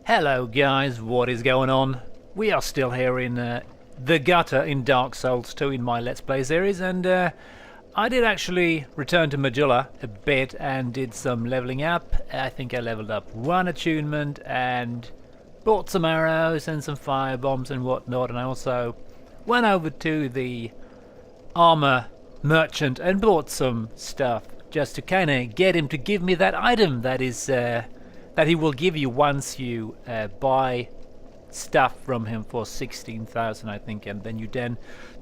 Hello guys, what is going on? We are still here in the gutter in Dark Souls 2 in my Let's Play series, and I did actually return to Majula a bit and did some leveling up. I think I leveled up one attunement and bought some arrows and some fire bombs and whatnot, and I also went over to the armor merchant and bought some stuff just to kind of get him to give me that item that is that he will give you once you buy stuff from him for 16,000, I think, and then you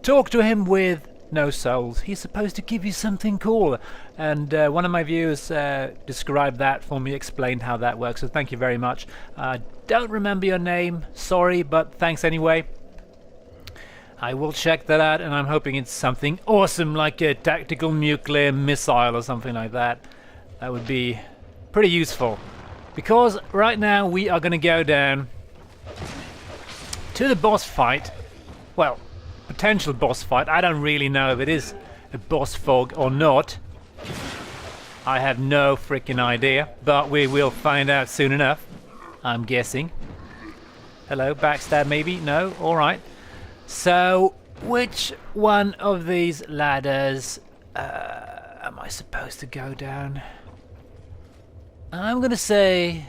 talk to him with no souls. He's supposed to give you something cool, and one of my viewers described that for me, explained how that works, so thank you very much. Don't remember your name, sorry, but thanks anyway. I will check that out, and I'm hoping it's something awesome like a tactical nuclear missile or something like that. That would be pretty useful. Because right now we are going to go down to the boss fight. Well, potential boss fight. I don't really know if it is a boss fog or not. I have no freaking idea, but we will find out soon enough, I'm guessing. Hello, backstab maybe? No? Alright. So, which one of these ladders am I supposed to go down? I'm gonna say...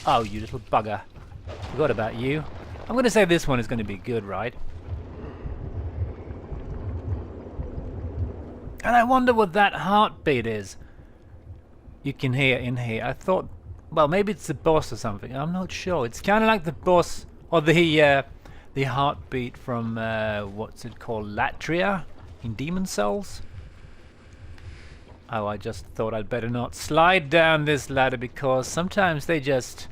Oh, you little bugger. Forgot about you. I'm gonna say this one is gonna be good, right? And I wonder what that heartbeat is. You can hear in here. I thought... Well, maybe it's the boss or something. I'm not sure. It's kind of like the boss... Or the heartbeat from... what's it called? Latria? In Demon Souls? Oh, I just thought I'd better not slide down this ladder because sometimes I just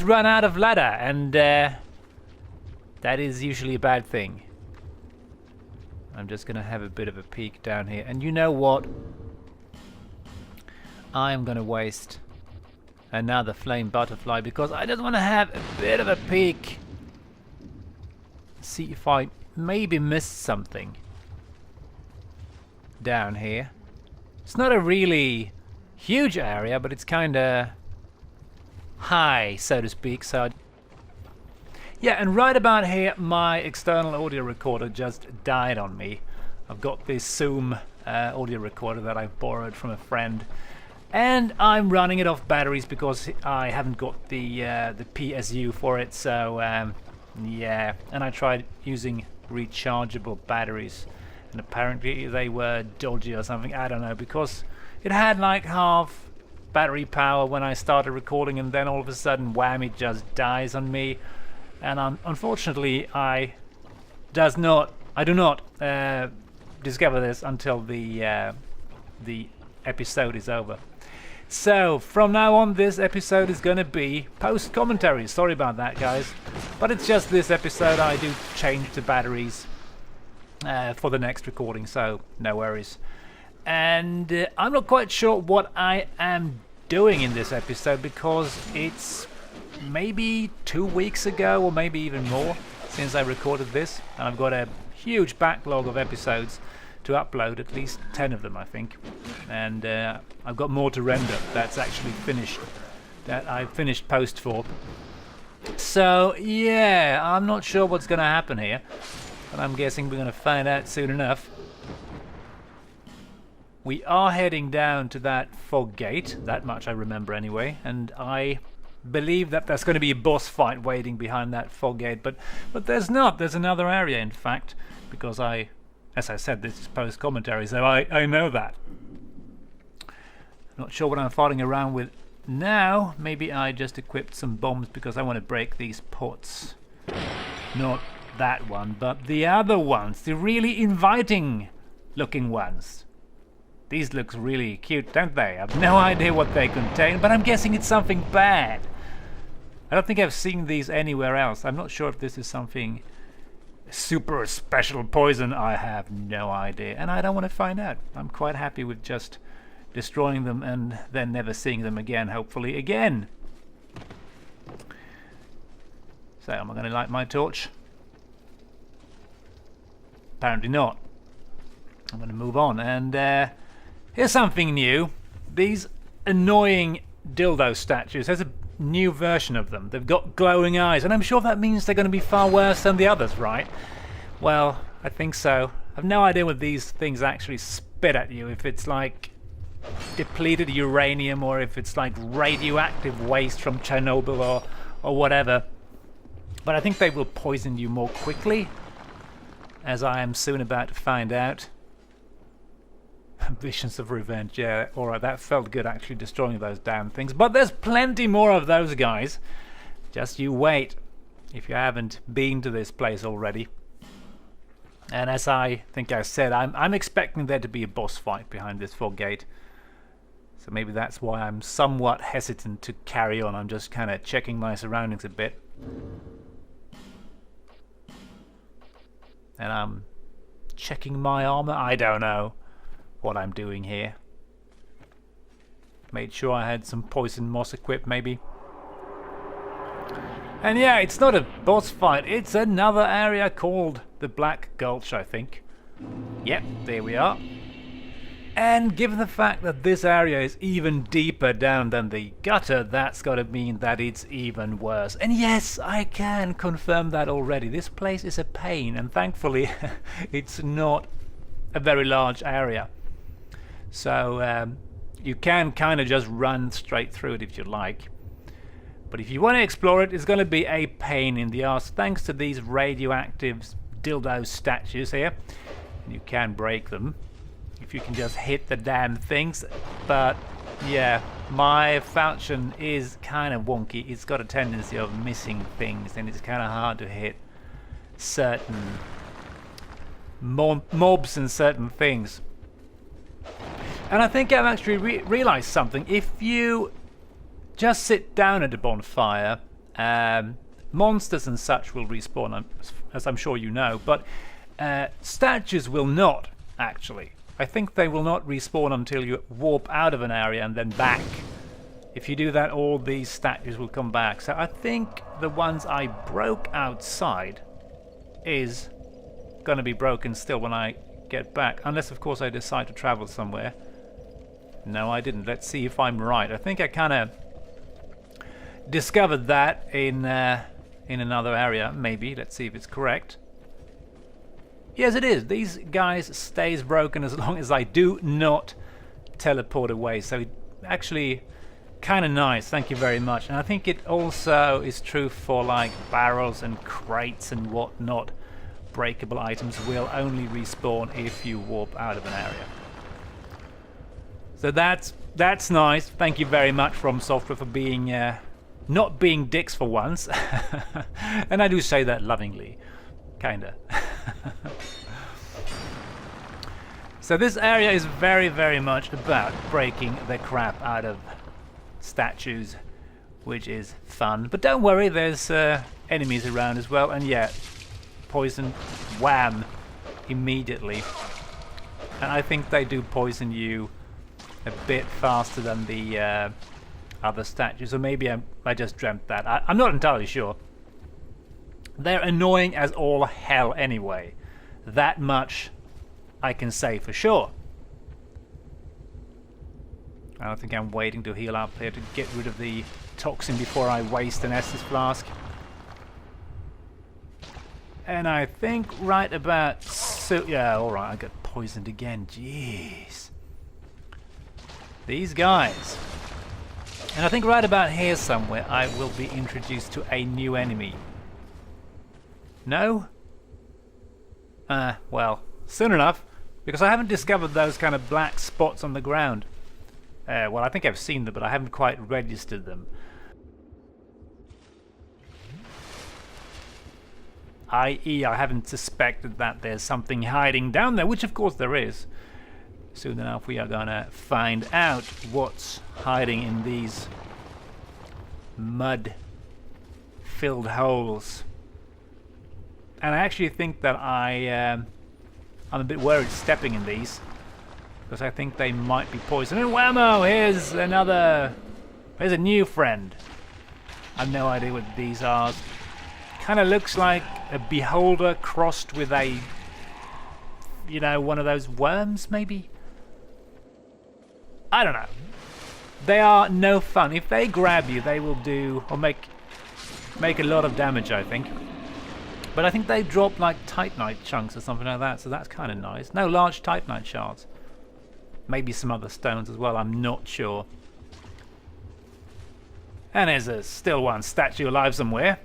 run out of ladder, and that is usually a bad thing. I'm just gonna have a bit of a peek down here, and you know what? I am gonna waste another flame butterfly because I just want to have a bit of a peek. See if I maybe missed something down here. It's not a really huge area, but it's kinda high, so to speak, so... Yeah, and right about here, my external audio recorder just died on me. I've got this Zoom audio recorder that I borrowed from a friend, and I'm running it off batteries because I haven't got the PSU for it, so yeah. And I tried using rechargeable batteries, and apparently they were dodgy or something, I don't know, because it had like half battery power when I started recording, and then all of a sudden, wham, it just dies on me. And unfortunately, I do not discover this until the episode is over. So from now on, this episode is going to be post-commentary. Sorry about that, guys, but it's just this episode. I do change the batteries for the next recording, so no worries. And I'm not quite sure what I am doing in this episode because it's maybe 2 weeks ago or maybe even more since I recorded this, and I've got a huge backlog of episodes to upload, at least 10 of them I think, and I've got more to render that's actually finished, that I finished post for. So yeah, I'm not sure what's gonna happen here, but I'm guessing we're gonna find out soon enough. We are heading down to that fog gate, that much I remember anyway, and I believe that there's going to be a boss fight waiting behind that fog gate, but there's not. There's another area, in fact, because as I said, this is post-commentary, so I know that. Not sure what I'm fighting around with now. Maybe I just equipped some bombs because I want to break these pots. Not that one, but the other ones, the really inviting looking ones. These look really cute, don't they? I have no idea what they contain, but I'm guessing it's something bad. I don't think I've seen these anywhere else. I'm not sure if this is something super special poison. I have no idea, and I don't want to find out. I'm quite happy with just destroying them and then never seeing them again, hopefully again. So, am I going to light my torch? Apparently not. I'm going to move on, and here's something new. These annoying dildo statues. There's a new version of them. They've got glowing eyes, and I'm sure that means they're going to be far worse than the others, right? Well, I think so. I've no idea what these things actually spit at you, if it's like depleted uranium or if it's like radioactive waste from Chernobyl or whatever. But I think they will poison you more quickly, as I am soon about to find out. Visions of revenge, yeah, alright, that felt good actually, destroying those damn things. But there's plenty more of those guys. Just you wait, if you haven't been to this place already. And as I think I said, I'm expecting there to be a boss fight behind this fog gate. So maybe that's why I'm somewhat hesitant to carry on. I'm just kind of checking my surroundings a bit. And I'm checking my armor. I don't know what I'm doing here. Made sure I had some poison moss equipped, maybe. And yeah, it's not a boss fight, it's another area called the Black Gulch, I think. Yep, there we are. And given the fact that this area is even deeper down than the gutter, that's gotta mean that it's even worse. And yes, I can confirm that already. This place is a pain, and thankfully it's not a very large area. So you can kind of just run straight through it if you like. But if you want to explore it, it's going to be a pain in the ass thanks to these radioactive dildo statues here. You can break them if you can just hit the damn things. But yeah, my falchion is kind of wonky. It's got a tendency of missing things, and it's kind of hard to hit certain mobs and certain things. And I think I've actually realized something. If you just sit down at a bonfire, monsters and such will respawn, as I'm sure you know, but statues will not, actually. I think they will not respawn until you warp out of an area and then back. If you do that, all these statues will come back. So I think the ones I broke outside is going to be broken still when I get back. Unless, of course, I decide to travel somewhere. No, I didn't. Let's see if I'm right. I think I kind of discovered that in another area, maybe. Let's see if it's correct. Yes, it is. These guys stays broken as long as I do not teleport away. So it actually kind of nice. Thank you very much. And I think it also is true for like barrels and crates and whatnot. Breakable items will only respawn if you warp out of an area. So that's nice. Thank you very much, From Software, for being not being dicks for once. And I do say that lovingly, kinda. So this area is very, very much about breaking the crap out of statues, which is fun. But don't worry, there's enemies around as well. And yeah, poison, wham, immediately. And I think they do poison you a bit faster than the other statues, or maybe I just dreamt that. I'm not entirely sure. They're annoying as all hell anyway. That much I can say for sure. I don't think I'm waiting to heal up here to get rid of the toxin before I waste an Estus flask. And I think right about yeah, alright, I got poisoned again. Jeez. These guys. And I think right about here somewhere I will be introduced to a new enemy. No? Well, soon enough, because I haven't discovered those kind of black spots on the ground. Well, I think I've seen them, but I haven't quite registered them. I.e., I haven't suspected that there's something hiding down there, which of course there is. Soon enough we are gonna find out what's hiding in these mud-filled holes. And I actually think that I'm a bit worried stepping in these, because I think they might be poisoned. And whammo! Here's a new friend. I have no idea what these are. Kind of looks like a beholder crossed with a, you know, one of those worms, maybe? I don't know. They are no fun. If they grab you, they will do or make a lot of damage, I think. But I think they drop like titanite chunks or something like that, so that's kind of nice. No, large titanite shards. Maybe some other stones as well, I'm not sure. And there's still one statue alive somewhere.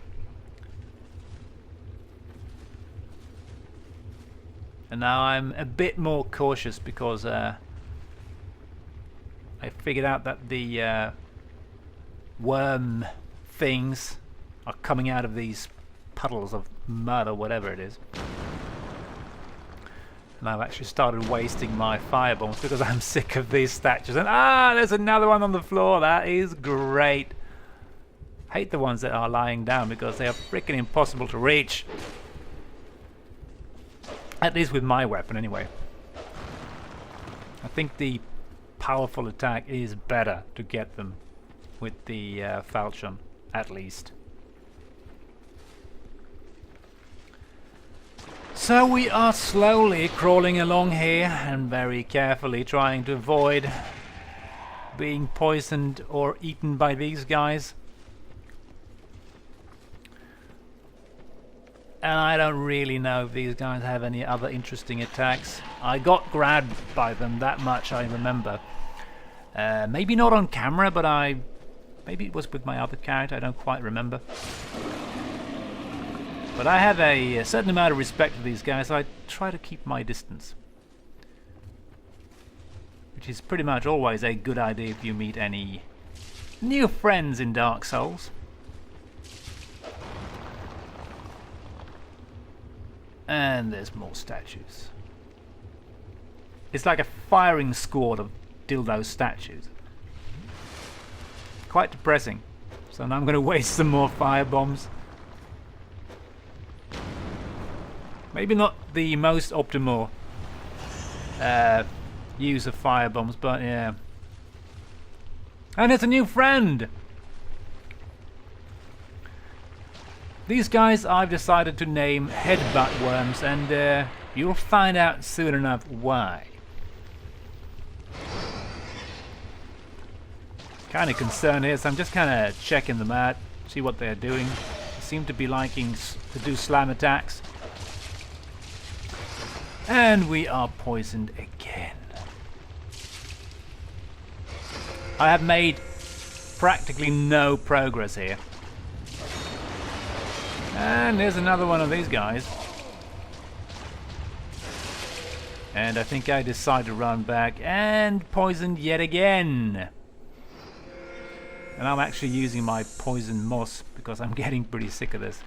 And now I'm a bit more cautious because I figured out that the worm things are coming out of these puddles of mud or whatever it is. And I've actually started wasting my firebombs because I'm sick of these statues. And there's another one on the floor. That is great. Hate the ones that are lying down because they are freaking impossible to reach. At least with my weapon, anyway. I think the powerful attack is better to get them with the falchion, at least. So we are slowly crawling along here and very carefully trying to avoid being poisoned or eaten by these guys. And I don't really know if these guys have any other interesting attacks. I got grabbed by them, that much I remember. Maybe not on camera, but maybe it was with my other character, I don't quite remember. But I have a certain amount of respect for these guys, so I try to keep my distance. Which is pretty much always a good idea if you meet any new friends in Dark Souls. And there's more statues. It's like a firing squad of Dildo statues. Quite depressing. So now I'm going to waste some more firebombs. Maybe not the most optimal use of firebombs, but yeah. And it's a new friend! These guys I've decided to name headbutt worms, and you'll find out soon enough why. Kind of concerned here, so I'm just kind of checking them out, see what they're doing. They seem to be liking to do slam attacks. And we are poisoned again. I have made practically no progress here. And there's another one of these guys. And I think I decide to run back and poisoned yet again. And I'm actually using my poison moss because I'm getting pretty sick of this.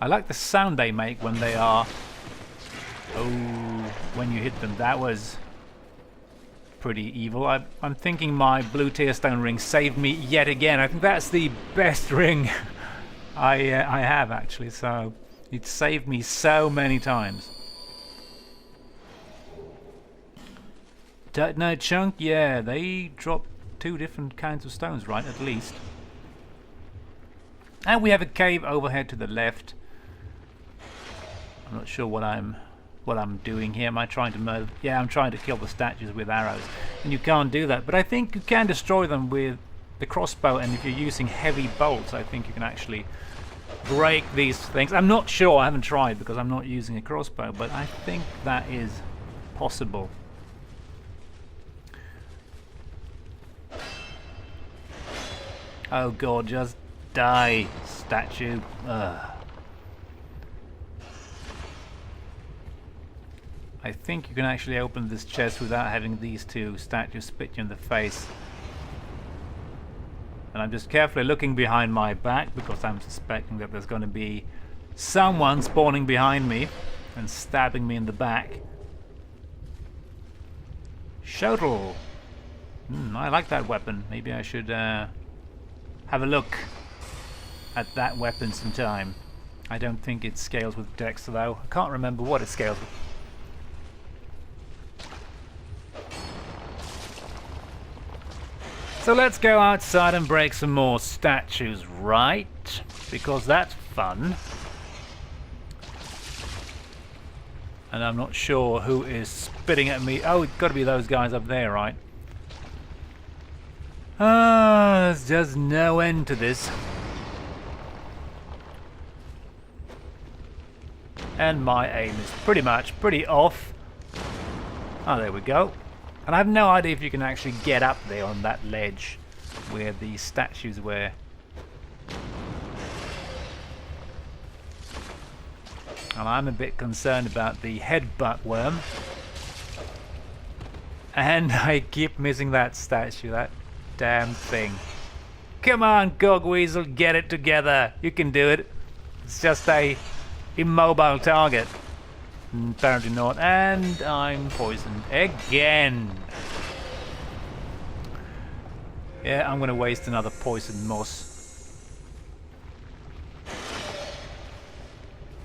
I like the sound they make when they are... Oh, when you hit them. That was pretty evil. I'm thinking my blue tearstone ring saved me yet again. I think that's the best ring I have, actually. So it saved me so many times. Titanite chunk, yeah, they drop 2 different kinds of stones, right? At least. And we have a cave overhead to the left. I'm not sure what I'm doing here. Am I trying to murder? Yeah, I'm trying to kill the statues with arrows, and you can't do that. But I think you can destroy them with the crossbow, and if you're using heavy bolts, I think you can actually break these things. I'm not sure. I haven't tried because I'm not using a crossbow, but I think that is possible. Oh god, just die, statue. Ugh. I think you can actually open this chest without having these 2 statues spit you in the face. And I'm just carefully looking behind my back because I'm suspecting that there's going to be someone spawning behind me and stabbing me in the back. Shuttle. I like that weapon. Maybe I should have a look at that weapon sometime. I don't think it scales with Dex though. I can't remember what it scales with. So let's go outside and break some more statues, right? Because that's fun. And I'm not sure who is spitting at me. Oh, it's got to be those guys up there, right? Ah, there's just no end to this. And my aim is pretty off. Oh, there we go. And I have no idea if you can actually get up there on that ledge where the statues were. And I'm a bit concerned about the headbutt worm. And I keep missing that statue, that damn thing. Come on, Cogweasel, get it together. You can do it. It's just a immobile target. Apparently not. And I'm poisoned again. Yeah, I'm gonna waste another poison moss.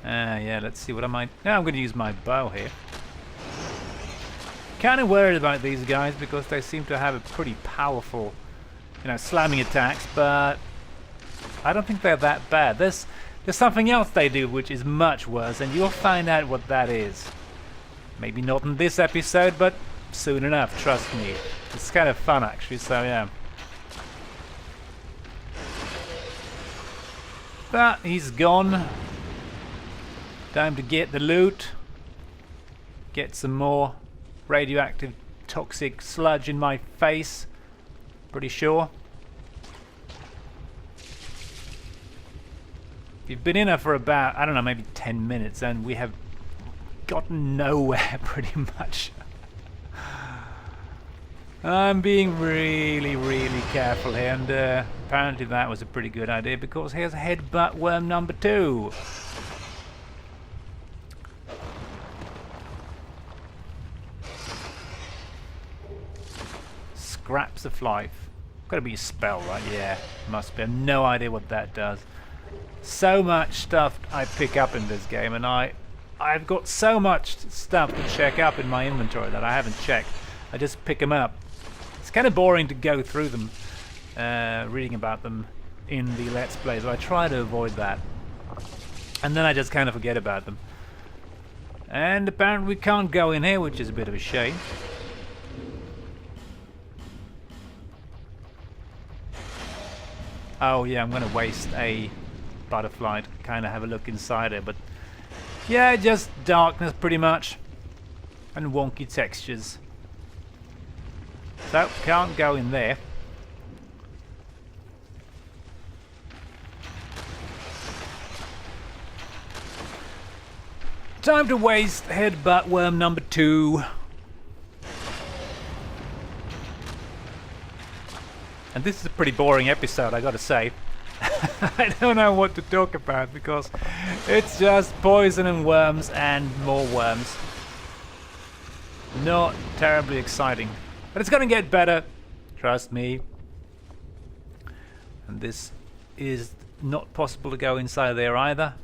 Yeah, let's see, what am I... Now I'm gonna use my bow here. Kind of worried about these guys because they seem to have a pretty powerful, you know, slamming attacks, but I don't think they're that bad. There's something else they do which is much worse, and you'll find out what that is. Maybe not in this episode, but soon enough, trust me. It's kind of fun actually, so yeah. But he's gone. Time to get the loot. Get some more radioactive toxic sludge in my face. Pretty sure. We've been in her for about, I don't know, maybe 10 minutes, and we have gotten nowhere pretty much. I'm being really careful here, and apparently that was a pretty good idea because here's headbutt worm number 2. Scraps of life. Gotta be a spell, right? Yeah, must be. I have no idea what that does. So much stuff I pick up in this game, and I've got so much stuff to check up in my inventory that I haven't checked. I just pick them up. It's kind of boring to go through them, reading about them in the Let's Plays, so I try to avoid that. And then I just kind of forget about them. And apparently we can't go in here, which is a bit of a shame. Oh yeah, I'm going to waste a butterfly to kind of have a look inside it, but yeah, just darkness pretty much, and wonky textures. So, can't go in there. Time to waste headbutt worm number 2. And this is a pretty boring episode, I gotta say. I don't know what to talk about because it's just poison and worms and more worms. Not terribly exciting. But it's gonna get better, trust me. And this is not possible to go inside there either.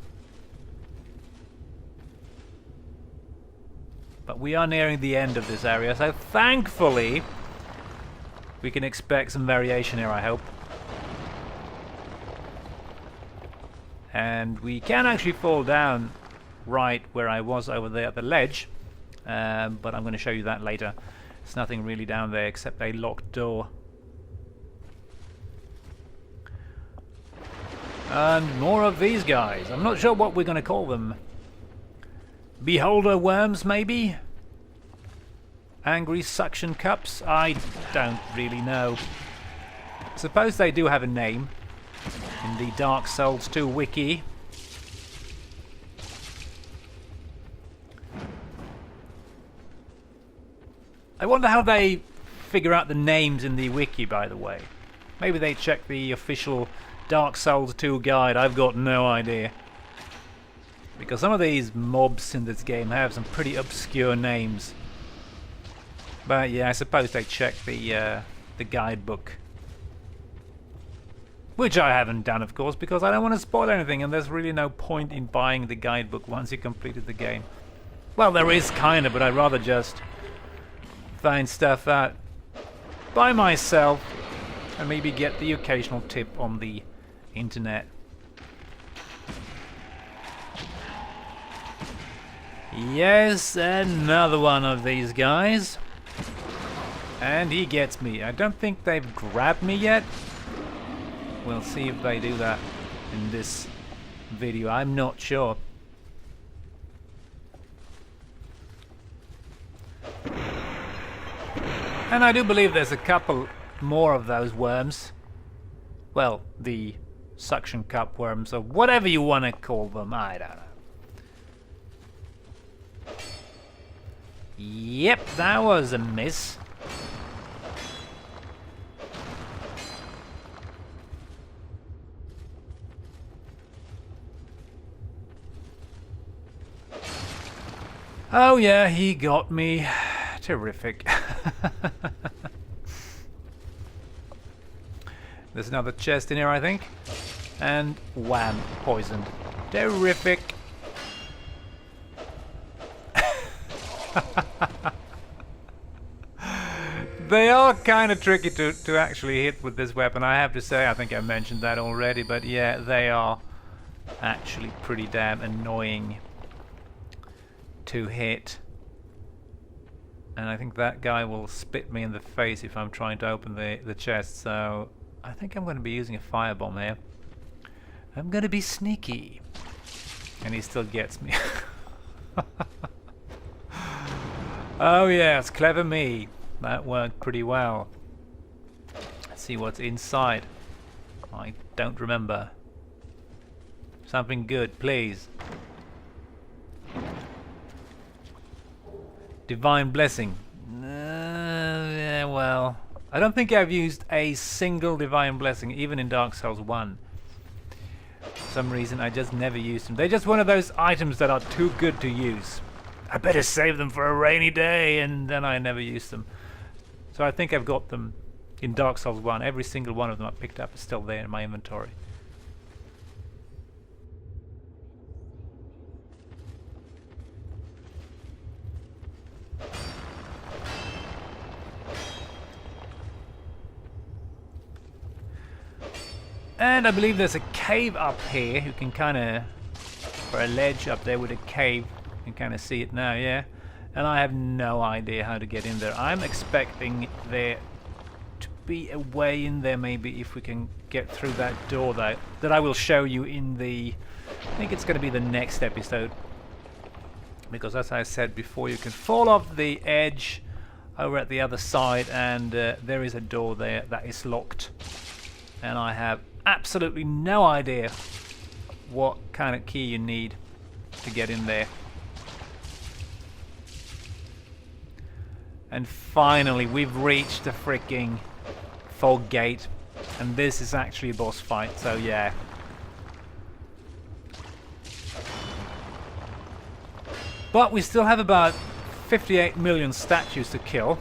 But we are nearing the end of this area, so thankfully we can expect some variation here, I hope. And we can actually fall down right where I was over there at the ledge, but I'm going to show you that later. There's nothing really down there except a locked door. And more of these guys. I'm not sure what we're going to call them. Beholder worms, maybe? Angry suction cups? I don't really know. Suppose they do have a name in the Dark Souls 2 wiki. I wonder how they figure out the names in the wiki, by the way. Maybe they check the official Dark Souls 2 guide. I've got no idea. Because some of these mobs in this game have some pretty obscure names. But yeah, I suppose they check the guidebook. Which I haven't done, of course, because I don't want to spoil anything, and there's really no point in buying the guidebook once you completed the game. Well, there is kind of, but I'd rather just find stuff out by myself and maybe get the occasional tip on the internet. Yes, another one of these guys. And he gets me. I don't think they've grabbed me yet. We'll see if they do that in this video. I'm not sure. And I do believe there's a couple more of those worms. Well, the suction cup worms, or whatever you want to call them. I don't know. Yep, that was a miss. Oh yeah, he got me. Terrific. There's another chest in here, I think. And wham, poisoned. Terrific. They are kind of tricky to actually hit with this weapon, I have to say. I think I mentioned that already, but yeah, they are actually pretty damn annoying to hit. And I think that guy will spit me in the face if I'm trying to open the chest, so I think I'm going to be using a firebomb here. I'm going to be sneaky. And he still gets me. Oh yes, clever me. That worked pretty well. Let's see what's inside. I don't remember. Something good, please. Divine blessing. Yeah, well, I don't think I've used a single divine blessing, even in Dark Souls 1. For some reason, I just never used them. They're just one of those items that are too good to use. I better save them for a rainy day, and then I never use them. So I think I've got them in Dark Souls 1. Every single one of them I picked up is still there in my inventory. And I believe there's a cave up here. You can kind of, or a ledge up there with a cave. You can kind of see it now, yeah. And I have no idea how to get in there. I'm expecting there to be a way in there, maybe, if we can get through that door that I will show you in the, I think it's going to be the next episode. Because as I said before, you can fall off the edge over at the other side, and there is a door there that is locked. And I have absolutely no idea what kind of key you need to get in there. And finally, we've reached the freaking fog gate, and this is actually a boss fight, so yeah. But we still have about 58 million statues to kill.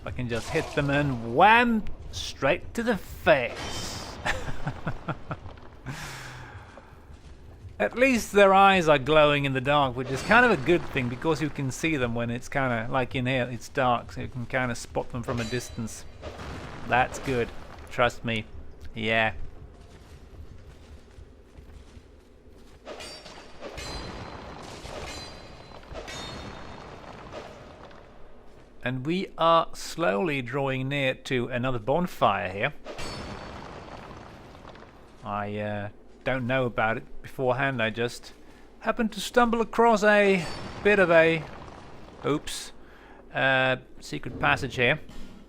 I can just hit them and wham! Straight to the face. At least their eyes are glowing in the dark, which is kind of a good thing, because you can see them when it's kind of like in here, it's dark, so you can kind of spot them from a distance. That's good. Trust me. Yeah. And we are slowly drawing near to another bonfire here. I don't know about it beforehand. I just happened to stumble across a bit of a secret passage here.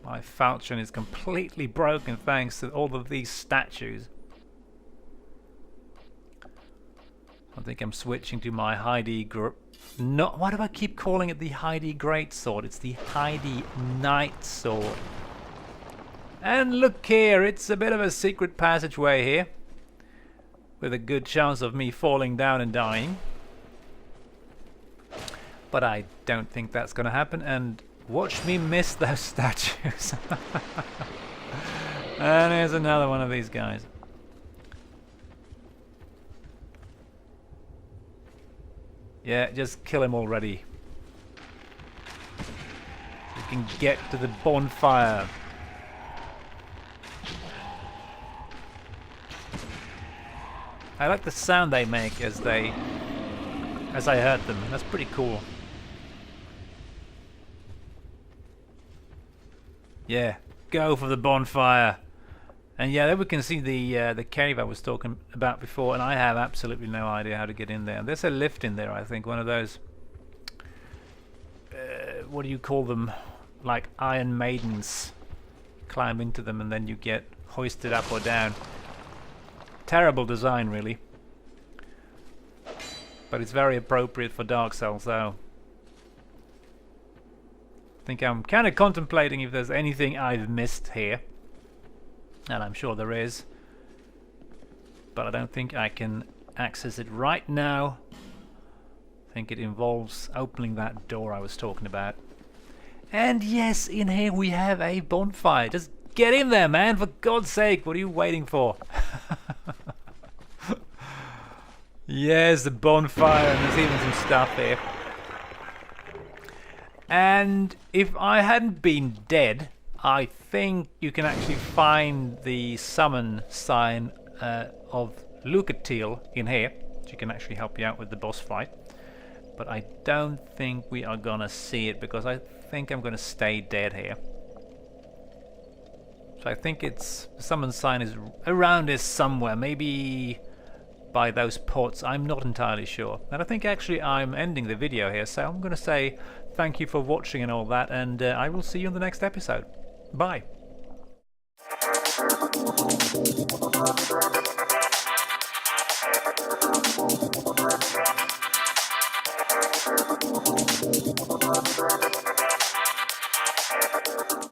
My falchion is completely broken thanks to all of these statues. I think I'm switching to my Heidi why do I keep calling it the Heidi Greatsword? It's the Heidi Night Sword. And look here, it's a bit of a secret passageway here, with a good chance of me falling down and dying. But I don't think that's going to happen, and watch me miss those statues. And here's another one of these guys. Yeah, just kill him already. We can get to the bonfire. I like the sound they make as they as I heard them. That's pretty cool. Yeah, go for the bonfire. And yeah, there we can see the cave I was talking about before, and I have absolutely no idea how to get in there. There's a lift in there, I think, one of those. What do you call them? Like Iron Maidens. Climb into them and then you get hoisted up or down. Terrible design, really. But it's very appropriate for Dark Souls, though. I think I'm kind of contemplating if there's anything I've missed here. And I'm sure there is. But I don't think I can access it right now. I think it involves opening that door I was talking about. And yes, in here we have a bonfire. Just get in there, man, for God's sake. What are you waiting for? Yes, the bonfire, and there's even some stuff here. And if I hadn't been dead, I think you can actually find the summon sign of Lucatil in here, which can actually help you out with the boss fight. But I don't think we are gonna see it because I think I'm gonna stay dead here. So I think it's the summon sign is around here somewhere, maybe by those pots. I'm not entirely sure. And I think actually I'm ending the video here, so I'm gonna say thank you for watching and all that, and I will see you in the next episode. Bye.